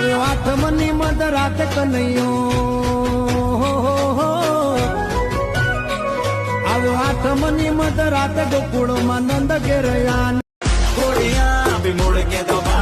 આવ્યો આઠમની મધ રાત કનૈયો, આવ્યો આઠમની મધ રાત ગોકુળમાં નંદ ઘેરયા ઘોડિયા બી મોડ કે દબા